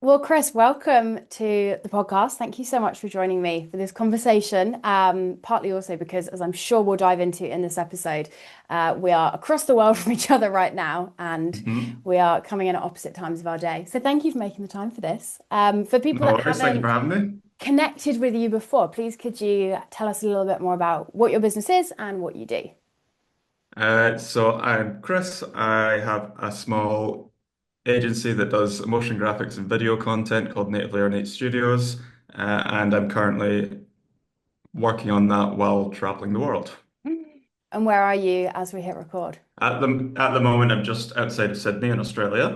Well, Chris, welcome to the podcast. Thank you so much for joining me for this conversation. Partly also because, as I'm sure we'll dive into in this episode, we are across the world from each other right now, and Mhm. we are coming in at opposite times of our day. So, thank you for making the time for this. For people No that worries. Thank you for haven't having me. connected with you before, please could you tell us a little bit more about what your business is and what you do? So I'm Chris. I have a small agency that does motion graphics and video content called Native Layer 8 Studios, and I'm currently working on that while traveling the world. And where are you as we hit record? At the moment, I'm just outside of Sydney in Australia.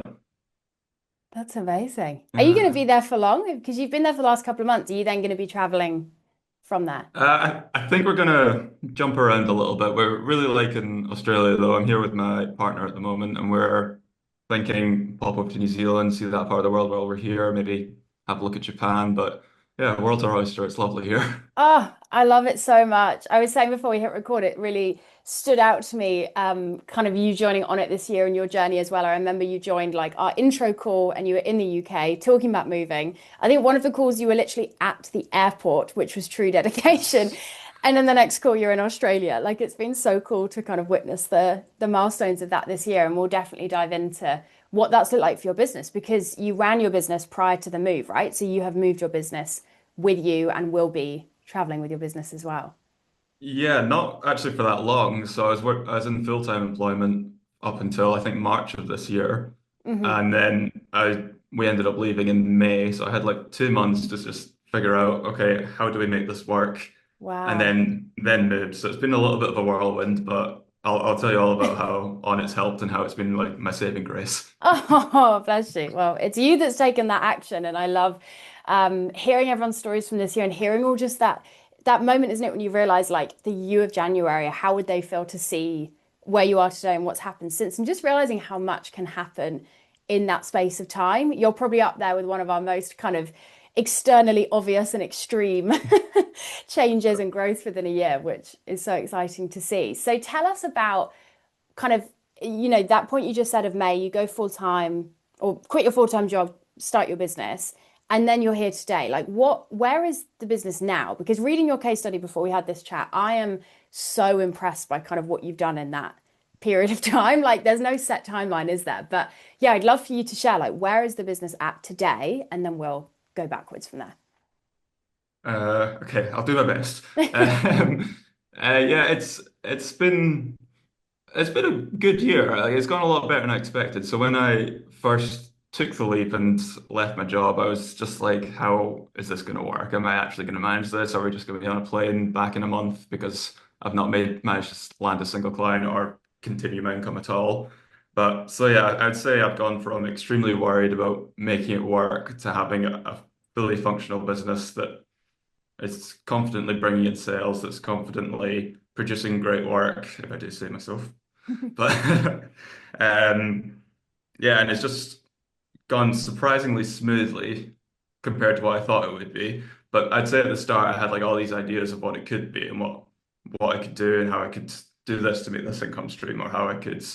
That's amazing. Are you going to be Yeah. there for long? Because you've been there for the last couple of months. Are you then going to be traveling from there? I think we're gonna jump around a little bit. We're really liking Australia though. I'm here with my partner at the moment, and we're thinking pop up to New Zealand, see that part of the world while we're here, maybe have a look at Japan. But yeah, world's our oyster. It's lovely here. Oh, I love it so much. I was saying before we hit record, it really stood out to me, kind of you joining on it this year and your journey as well. I remember you joined like our intro call and you were in the UK talking about moving. I think one of the calls you were literally at the airport, which was true dedication. Yes. And then the next call you're in Australia. Like it's been so cool to kind of witness the milestones of that this year. And we'll definitely dive into what that's looked like for your business because you ran your business prior to the move, right? So you have moved your business with you and will be traveling with your business as well. Yeah, not actually for that long. So I was in full-time employment up until I think March of this year. Hmm. And then I we ended up leaving in May. So I had like 2 months to just figure out, okay, how do we make this work? And Wow. then moved. So it's been a little bit of a whirlwind, but I'll tell you all about how on it's helped and how it's been like my saving grace. Oh, bless you. Well, it's you that's taken that action, and I love hearing everyone's stories from this year and hearing all just that moment, isn't it, when you realize like the you of January, how would they feel to see where you are today and what's happened since, and just realizing how much can happen in that space of time. You're probably up there with one of our most kind of externally obvious and extreme changes and growth within a year, which is so exciting to see. So tell us about kind of, that point you just said of May, you go full time or quit your full time job, start your business, and then you're here today. Like, where is the business now? Because reading your case study before we had this chat, I am so impressed by kind of what you've done in that period of time. Like, there's no set timeline, is there? But yeah, I'd love for you to share, like, where is the business at today? And then we'll go backwards from Okay, I'll do my best. there. Um, yeah, it's been a good year. Like, it's gone a lot better than I expected. So when I first took the leap and left my job, I was just like, how is this going to work? Am I actually going to manage this? Are we just going to be on a plane back in a month because I've not managed to land a single client or continue my income at all? But so yeah, I'd say I've gone from extremely worried about making it work to having a fully functional business that is confidently bringing in sales, that's confidently producing great work, if I do say myself. But um, yeah, and it's just gone surprisingly smoothly compared to what I thought it would be. But I'd say at the start I had like all these ideas of what it could be and what I could do and how I could do this to make this income stream or how I could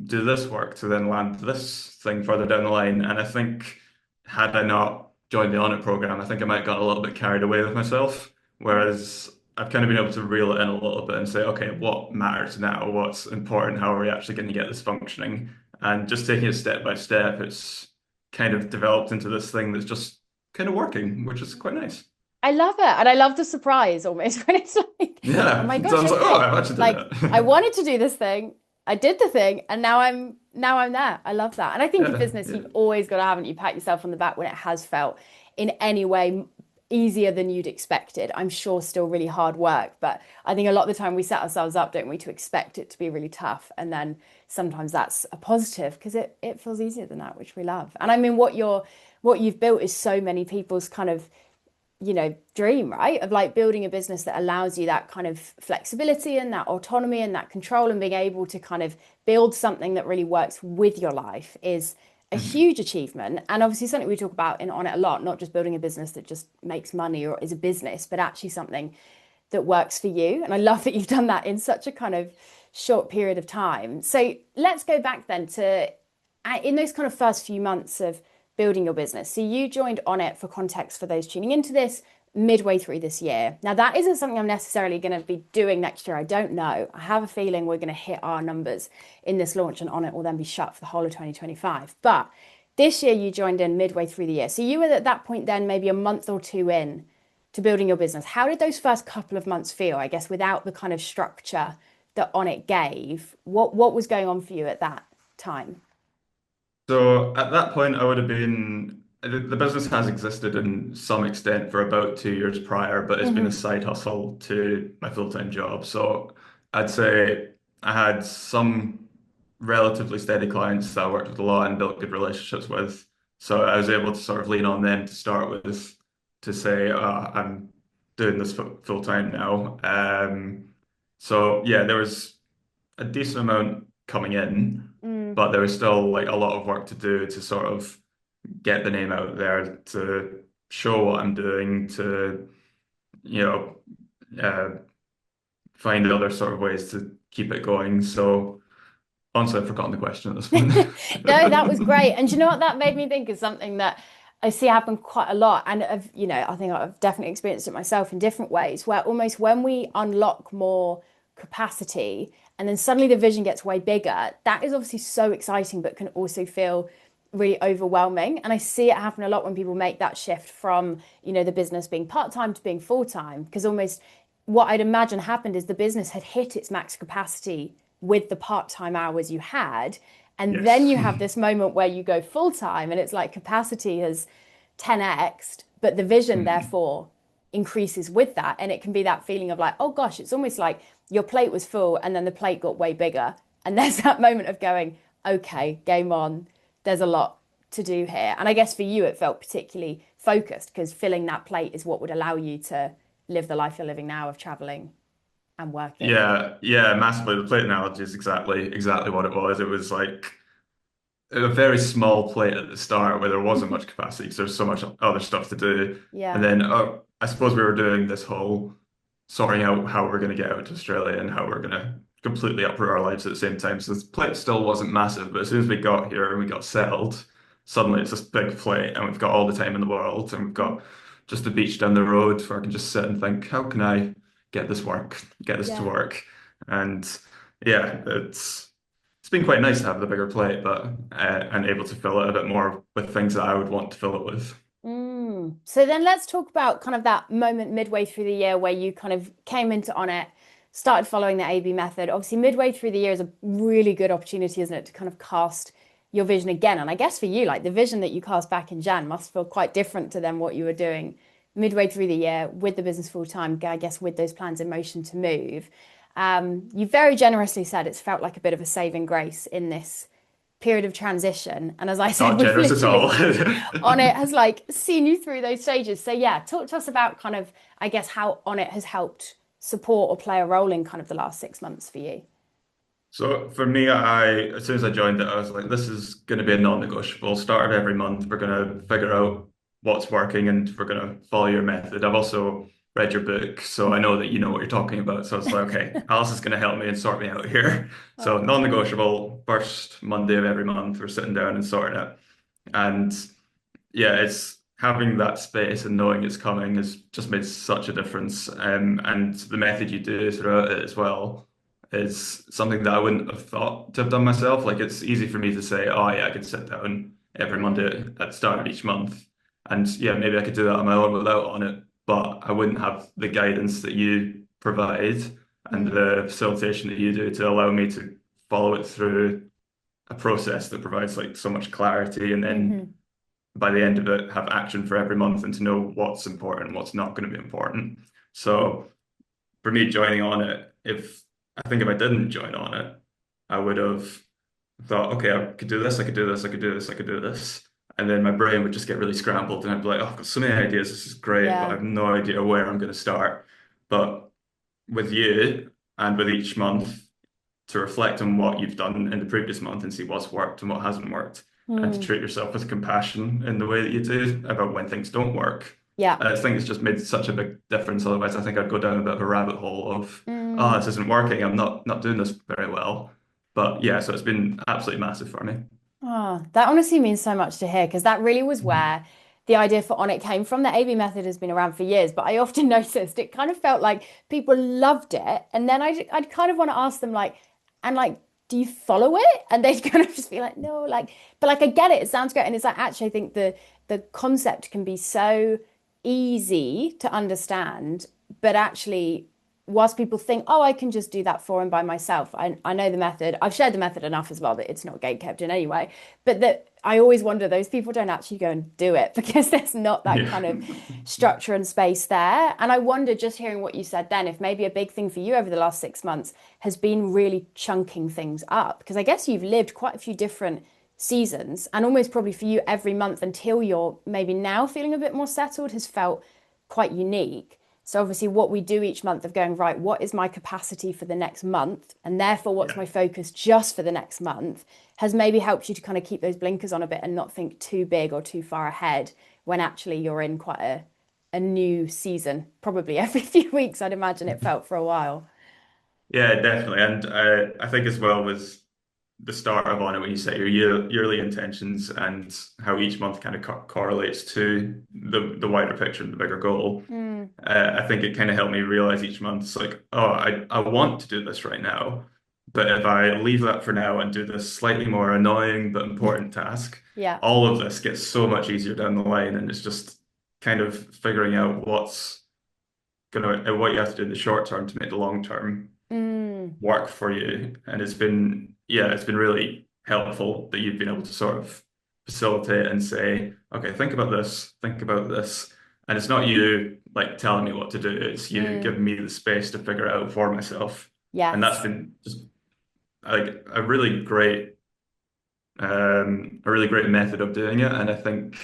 do this work to then land this thing further down the line. And I think had I not joined the Onnit program, I think I might have got a little bit carried away with myself. Whereas I've kind of been able to reel it in a little bit and say, okay, what matters now? What's important? How are we actually going to get this functioning? And just taking it step by step, it's kind of developed into this thing that's just kind of working, which is quite nice. I love it. And I love the surprise almost when it's like, oh Yeah. my So I gosh, was like, oh, okay. I've actually done Like I that. wanted to do this thing, I did the thing, and now I'm there. I love that. And I think in Yeah. business, Yeah. you've always got to, haven't you, pat yourself on the back when it has felt in any way easier than you'd expected. I'm sure still really hard work, but I think a lot of the time we set ourselves up, don't we, to expect it to be really tough. And then sometimes that's a positive because it feels easier than that, which we love. And I mean what you've built is so many people's kind of dream, right? Of like building a business that allows you that kind of flexibility and that autonomy and that control and being able to kind of build something that really works with your life is a Mhm. huge achievement. And obviously something we talk about in on it a lot, not just building a business that just makes money or is a business, but actually something that works for you. And I love that you've done that in such a kind of short period of time. So let's go back then to in those kind of first few months of building your business. So you joined On It, for context for those tuning into this, midway through this year. Now, that isn't something I'm necessarily going to be doing next year. I don't know. I have a feeling we're going to hit our numbers in this launch, and On It will then be shut for the whole of 2025. But this year you joined in midway through the year. So you were at that point then maybe a month or two in to building your business. How did those first couple of months feel, I guess, without the kind of structure that On It gave? What was going on for you at that time? So at that point, I would have been, the business has existed in some extent for about 2 years prior, but it's been a Hmm. side hustle to my full-time job. So I'd say I had some relatively steady clients that I worked with a lot and built good relationships with. So I was able to sort of lean on them to start with to say, I'm doing this full time now. So yeah, there was a decent amount coming in, Mm, but there was still like a lot of work to do to sort of get the name out there, to show what I'm doing, to, you know, uh, find other sort of ways to keep it going. So honestly, I've forgotten the question at this point. no, that was great. And do you know what that made me think is something that I see happen quite a lot. And I think I've definitely experienced it myself in different ways, where almost when we unlock more capacity and then suddenly the vision gets way bigger, that is obviously so exciting, but can also feel really overwhelming. And I see it happen a lot when people make that shift from, the business being part-time to being full-time, because almost what I'd imagine happened is the business had hit its max capacity with the part-time hours you had. And then Yes. you have this moment where you go full-time and it's like capacity has 10x'd, but the vision Mhm. therefore increases with that. And it can be that feeling of like, oh gosh, it's almost like your plate was full and then the plate got way bigger. And there's that moment of going, okay, game on. There's a lot to do here. And I guess for you, it felt particularly focused because filling that plate is what would allow you to live the life you're living now of traveling and working. Yeah, yeah, massively. The plate analogy is exactly what it was. It was like a very small plate at the start where there wasn't much capacity because there's so much other stuff to do. And Yeah. then I suppose we were doing this whole sorting out how we're going to get out to Australia and how we're going to completely uproot our lives at the same time. So the plate still wasn't massive, but as soon as we got here and we got settled, suddenly it's this big plate and we've got all the time in the world and we've got just the beach down the road where I can just sit and think, how can I get this to Yeah. work? And yeah, it's been quite nice to have the bigger plate, but and able to fill it a bit more with things that I would want to fill it with. So then let's talk about kind of that moment midway through the year where you kind of came into On It, started following the AB method. Obviously, midway through the year is a really good opportunity, isn't it, to kind of cast your vision again. And I guess for you, like the vision that you cast back in Jan must feel quite different to then what you were doing midway through the year with the business full time, I guess, with those plans in motion to move. You very generously said it's felt like a bit of a saving grace in this period of transition. And as I said, Not we've generous at all. literally On It has like seen you through those stages. So yeah, talk to us about kind of, I guess, how On It has helped support or play a role in kind of the last 6 months for you. So for me, as soon as I joined it, I was like, this is going to be a non-negotiable. Start of every month, we're going to figure out what's working and we're going to follow your method. I've also read your book, so I know that you know what you're talking about. So it's like, okay, Alice is going to help me and sort me out here. So Oh, non-negotiable, first Monday of every month, we're sitting down and sorting it. And yeah, it's having that space and knowing it's coming has just made such a difference. And the method you do throughout it as well is something that I wouldn't have thought to have done myself. Like it's easy for me to say, oh yeah, I could sit down every mm, Monday at the start of each month. And yeah, maybe I could do that on my own without On It, but I wouldn't have the guidance that you provide and mm, the facilitation that you do to allow me to follow it through a process that provides like so much clarity and then hmm. by the end of it have action for every month and to know what's important, what's not going to be important. So for me, joining On It, if I think if I didn't join On It, I would have thought, okay, I could do this, I could do this, I could do this, I could do this. And then my brain would just get really scrambled and I'd be like, oh, I've got so many ideas, this is great, but I Yeah. have no idea where I'm going to start. But with you and with each month, to reflect on what you've done in the previous month and see what's worked and what hasn't worked, and to Mm, treat yourself with compassion in the way that you do about when things don't work. yeah. I think it's just made such a big difference. Otherwise, I think I'd go down a bit of a rabbit hole of, oh, Mm. this isn't working. I'm not doing this very well. But yeah, so it's been absolutely massive for me. Oh, that honestly means so much to hear because that really was where the idea for On It came from. The AB method has been around for years, but I often noticed it kind of felt like people loved it. And then I'd kind of want to ask them, like, and like, do you follow it? And they'd kind of just be like, no, like, but like, I get it. It sounds great. And it's like, actually, I think the concept can be so easy to understand, but actually, whilst people think, oh, I can just do that for him by myself, I know the method. I've shared the method enough as well that it's not gate kept in any way. But that I always wonder those people don't actually go and do it because there's not that Yeah. kind of structure and space there. And I wonder, just hearing what you said then, if maybe a big thing for you over the last 6 months has been really chunking things up. Because I guess you've lived quite a few different seasons, and almost probably for you, every month until you're maybe now feeling a bit more settled has felt quite unique. So obviously what we do each month of going, right, what is my capacity for the next month? And therefore, what's Yeah. my focus just for the next month has maybe helped you to kind of keep those blinkers on a bit and not think too big or too far ahead when actually you're in quite a new season. Probably every few weeks, I'd imagine it felt for a while. Yeah, definitely. And I think as well with the start of On It, when you set your yearly intentions and how each month kind of correlates to the wider picture and the bigger goal, Mm, I think it kind of helped me realize each month, it's like, oh, I want to do this right now. But if I leave that for now and do this slightly more annoying but important task, yeah. all of this gets so much easier down the line. And it's just kind of figuring out what you have to do in the short term to make the long term Mm, work for you. And it's been really helpful that you've been able to sort of facilitate and say, okay, think about this. And it's not you like telling me what to do, it's you mm, giving me the space to figure it out for myself. And that's yes. been just like a really great method of doing it. And I think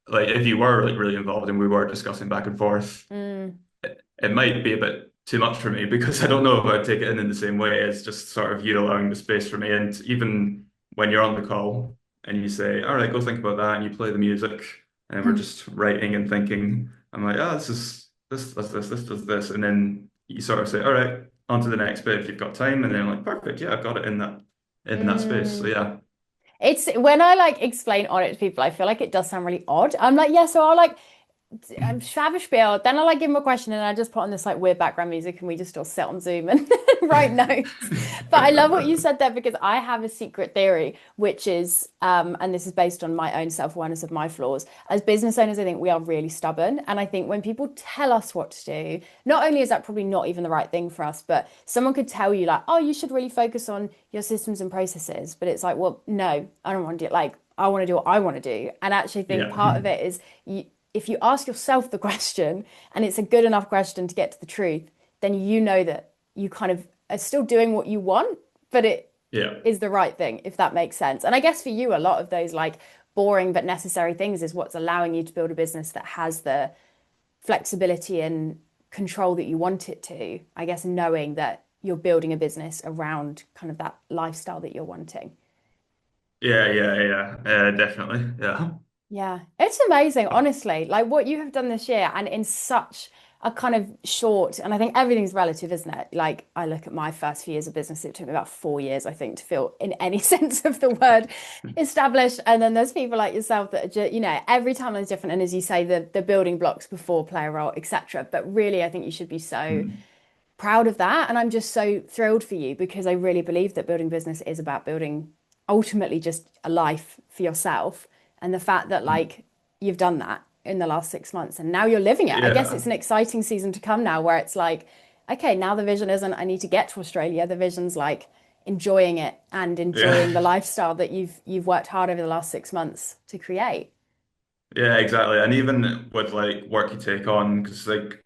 like if you were like really involved and we were discussing back and forth, Mm, it might be a bit too much for me because I don't know if I'd take it in the same way as just sort of you allowing the space for me. And even when you're on the call and you say, all right, go think about that, and you play the music, and we're just writing and thinking, I'm like, oh, this does this. And then you sort of say, all right, on to the next bit if you've got time. And then I'm like, perfect, yeah, I've got it in that space. So mm. yeah. It's when I like explain on it to people, I feel like it does sound really odd. I'm like, yeah, so I'll like I'm Schwabenspiel. Then I like give him a question and I just put on this like weird background music and we just all sit on Zoom and write notes. But I love what you said there because I have a secret theory, which is, and this is based on my own self-awareness of my flaws. As business owners, I think we are really stubborn. And I think when people tell us what to do, not only is that probably not even the right thing for us, but someone could tell you like, oh, you should really focus on your systems and processes. But it's like, well, no, I don't want to do it. Like, I want to do what I want to do. And I actually think Yeah. part of it is you if you ask yourself the question and it's a good enough question to get to the truth, then you know that you kind of are still doing what you want, but it Yeah. is the right thing, if that makes sense. And I guess for you, a lot of those like boring but necessary things is what's allowing you to build a business that has the flexibility and control that you want it to. I guess knowing that you're building a business around kind of that lifestyle that you're wanting. Definitely. Yeah. Yeah, it's amazing, honestly, like what you have done this year and in such a kind of short, and I think everything's relative, isn't it? Like I look at my first few years of business, it took me about 4 years, I think, to feel in any sense of the word established. And then there's people like yourself that are just, every time is different. And as you say, the building blocks before play a role, etc. But really, I think you should be so Mm. proud of that. And I'm just so thrilled for you because I really believe that building business is about building ultimately just a life for yourself. And the fact that like you've done that in the last 6 months and now you're living it. I guess Yeah. it's an exciting season to come now where it's like, okay, now the vision isn't I need to get to Australia. The vision's like enjoying it and Yeah. enjoying the lifestyle that you've worked hard over the last 6 months to create. Yeah, exactly. And even with like work you take on, because like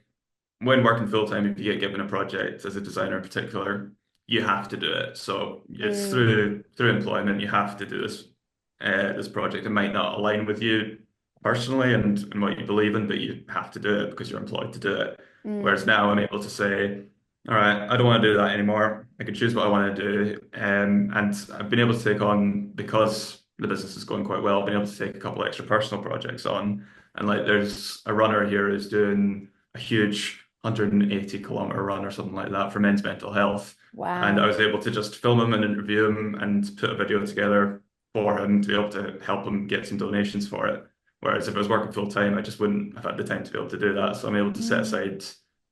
when working full time, if you get given a project as a designer in particular, you have to do it. So it's Mm, through employment, you have to do this project. It might not align with you personally and what you believe in, but you have to do it because you're employed to do it. Whereas mm, now I'm able to say, all right, I don't want to do that anymore. I can choose what I want to do. And I've been able to take on, because the business is going quite well, I've been able to take a couple extra personal projects on. And like there's a runner here who's doing a huge 180-kilometer run or something like that for men's mental health. And I wow. was able to just film him and interview him and put a video together for him to be able to help him get some donations for it. Whereas if I was working full time, I just wouldn't have had the time to be able to do that. So I'm able to set Mm. aside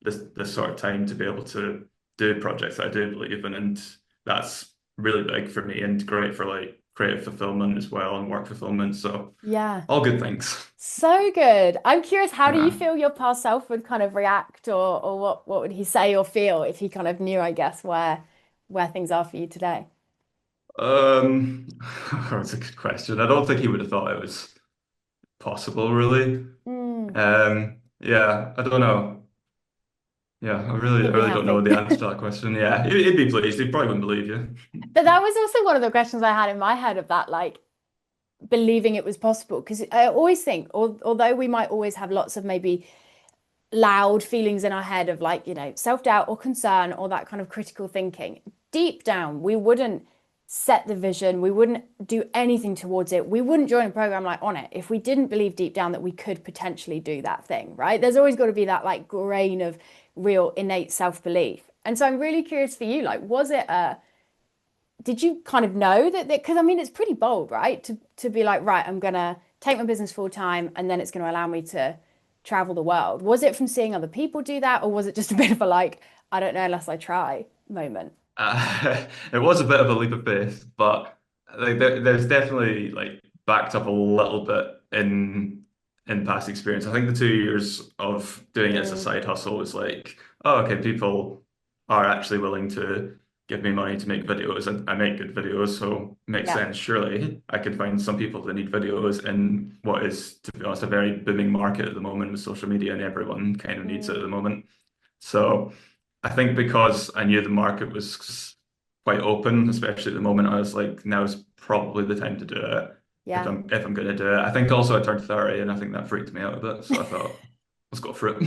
this sort of time to be able to do projects that I do believe in, and that's really big for me and great for like creative fulfillment as well and work fulfillment. So Yeah. all good things. So good. I'm curious, how do you Yeah. feel your past self would kind of react, or what would he say or feel if he kind of knew, I guess, where things are for you today? Um, that's a good question. I don't think he would have thought it was possible, really. Mm. Yeah, I don't know. Yeah, I He'd be really don't know happy. the answer to that question. Yeah, he'd be pleased. He probably wouldn't believe you. But that was also one of the questions I had in my head of that, like believing it was possible. Because I always think, although we might always have lots of maybe loud feelings in our head of like, self-doubt or concern or that kind of critical thinking, deep down, we wouldn't set the vision, we wouldn't do anything towards it. We wouldn't join a program like On It if we didn't believe deep down that we could potentially do that thing, right? There's always got to be that like grain of real innate self-belief. And so I'm really curious for you, like, did you kind of know that, because I mean, it's pretty bold, right? To be like, right, I'm gonna take my business full time and then it's going to allow me to travel the world. Was it from seeing other people do that, or was it just a bit of a like, I don't know unless I try moment? It was a bit of a leap of faith, but like there's definitely like backed up a little bit in past experience. I think the 2 years of doing it as a Mm, side hustle was like, oh, okay, people are actually willing to give me money to make videos, and I make good videos, so it makes yeah. sense. Surely I could find some people that need videos in what is, to be honest, a very booming market at the moment with social media, and everyone kind of needs it at the Mm, moment. So I think because I knew the market was quite open, especially at the moment, I was like, now's probably the time to do it yeah. if I'm going to do it. I think also I turned 30 and I think that freaked me out a bit, so I thought, let's go for it.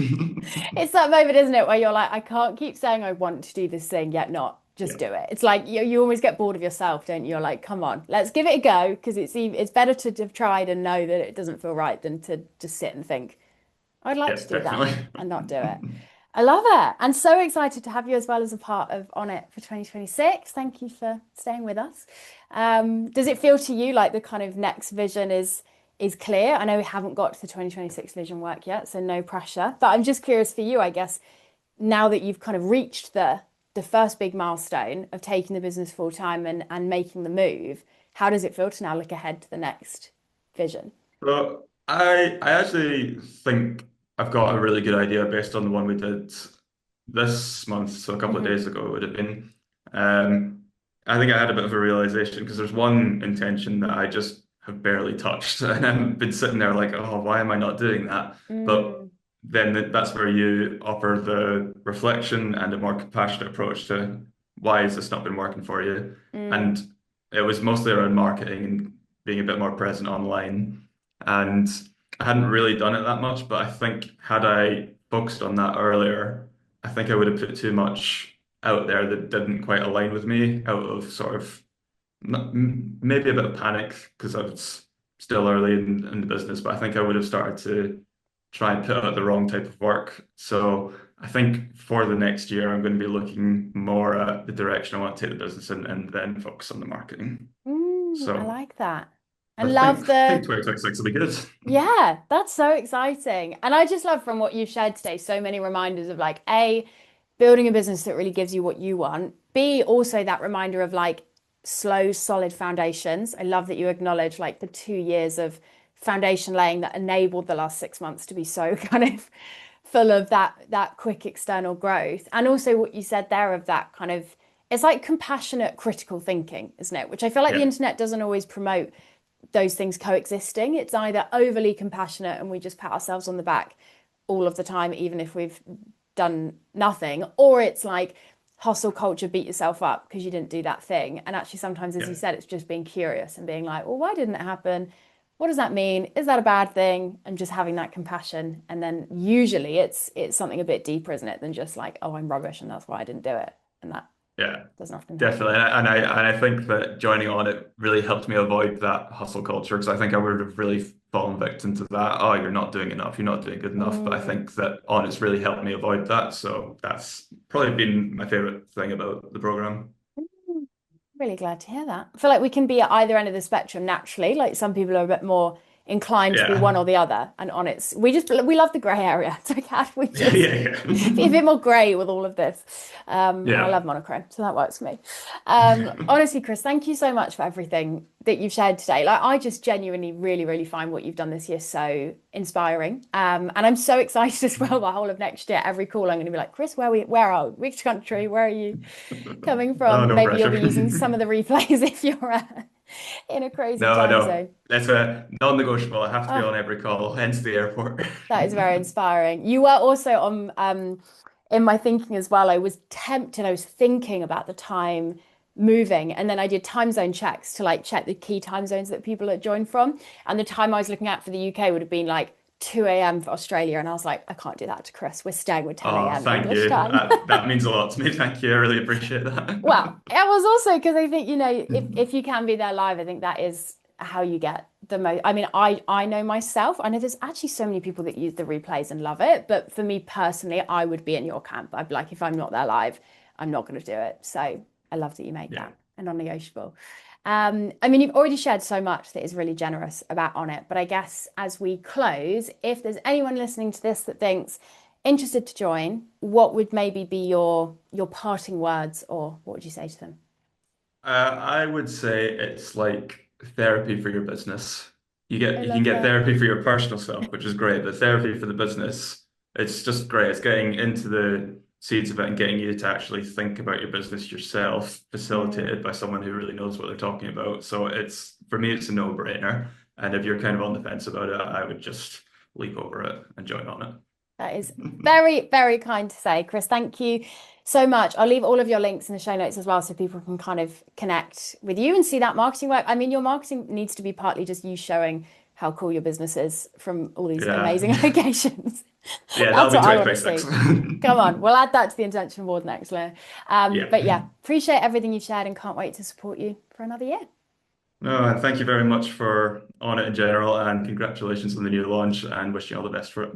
It's that moment, isn't it, where you're like, I can't keep saying I want to do this thing, yet not. Yeah, Just do it. It's like you always get bored of yourself, don't you? You're like, come on, let's give it a go, because it's better to have tried and know that it doesn't feel right than to just sit and think, I'd like yeah, to do that definitely. and not do it. I love it. And so excited to have you as well as a part of On It for 2026. Thank you for staying with us. Does it feel to you like the kind of next vision is clear? I know we haven't got to the 2026 vision work yet, so no pressure. But I'm just curious for you, I guess, now that you've kind of reached the first big milestone of taking the business full time and making the move, how does it feel to now look ahead to the next vision? So I actually think I've got a really good idea based on the one we did this month, so a couple of Hmm. days ago it would have been. Um, I think I had a bit of a realization because there's one intention that I just have barely touched, and I've been sitting there like, oh, why am I not doing that? But Mm, then that's where you offer the reflection and a more compassionate approach to why has this not been working for you? mm, And it was mostly around marketing and being a bit more present online. And I hadn't really done it that much, but I think had I focused on that earlier, I think I would have put too much out there that didn't quite align with me out of sort of maybe a bit of panic because I was still early in the business, but I think I would have started to try and put out the wrong type of work. So I think for the next year, I'm going to be looking more at the direction I want to take the business in and then focus on the marketing. I So like that. I And love think the 2026 will be good. Yeah, that's so exciting. And I just love from what you've shared today, so many reminders of like A, building a business that really gives you what you want. B, also that reminder of like slow, solid foundations. I love that you acknowledge like the 2 years of foundation laying that enabled the last 6 months to be so kind of full of that quick external growth. And also what you said there of that kind of it's like compassionate critical thinking, isn't it? Which I feel like the Yeah, internet doesn't always promote those things coexisting. It's either overly compassionate and we just pat ourselves on the back all of the time, even if we've done nothing, or it's like hustle culture, beat yourself up because you didn't do that thing. And actually, sometimes, as yeah, you said, it's just being curious and being like, well, why didn't it happen? What does that mean? Is that a bad thing? And just having that compassion. And then usually it's something a bit deeper, isn't it, than just like, oh, I'm rubbish and that's why I didn't do it. And that yeah. doesn't often happen. Definitely, and I think that joining on it really helped me avoid that hustle culture because I think I would have really fallen victim to that. Oh, you're not doing enough, you're not doing good enough. But I Mm. think that on it's really helped me avoid that. So that's probably been my favorite thing about the program. Really glad to hear that. I feel like we can be at either end of the spectrum naturally. Like some people are a bit more inclined to be Yeah. one or the other. And on it's we love the grey area. So can we Yeah, just yeah, be a yeah. bit more grey with all of this? And I Yeah. love monochrome, so that works for me. Honestly, Chris, thank you so much for everything that you've shared today. Like I just genuinely really, really find what you've done this year so inspiring. And I'm so excited as well the whole of next year. Every call I'm going to be like, Chris, where are we? Which country? Where are you coming Oh, from? no Maybe you'll pressure. be using some of the replays if you're in a crazy No, time no. zone. That's a non-negotiable. I have to be Oh, on every call, hence the airport. that is very inspiring. You were also on in my thinking as well. I was tempted, I was thinking about the time moving, and then I did time zone checks to like check the key time zones that people had joined from. And the time I was looking at for the UK would have been like 2 a.m. for Australia. And I was like, I can't do that to Chris. We're staying with 10 Oh, a.m. thank English you. time. That means a lot to me. Thank you. I really appreciate that. Well, it was also because I think, if you can be there live, I think that is how you get the most. I mean, I know myself. I know there's actually so many people that use the replays and love it. But for me personally, I would be in your camp. I'd be like, if I'm not there live, I'm not going to do it. So I love that you make Yeah. that a non-negotiable. I mean, you've already shared so much that is really generous about On It. But I guess as we close, if there's anyone listening to this that thinks interested to join, what would maybe be your parting words, or what would you say to them? I would say it's like therapy for your business. I You can love get that. therapy for your personal self, which is great, but therapy for the business, it's just great. It's getting into the seeds of it and getting you to actually think about your business yourself, Mm. facilitated by someone who really knows what they're talking about. So it's for me, it's a no-brainer. And if you're kind of on the fence about it, I would just leap over it and join on That is it. very, very kind to say, Chris. Thank you so much. I'll leave all of your links in the show notes as well so people can kind of connect with you and see that marketing work. I mean, your marketing needs to be partly just you showing how cool your business is from all these Yeah. amazing locations. Yeah, that'll That's be what I want to 2026. see. Come on, we'll add that to the intention board next year. Yeah. But yeah, appreciate everything you've shared and can't wait to support you for another year. No, and thank you very much for on it in general, and congratulations on the new launch, and wishing you all the best for it.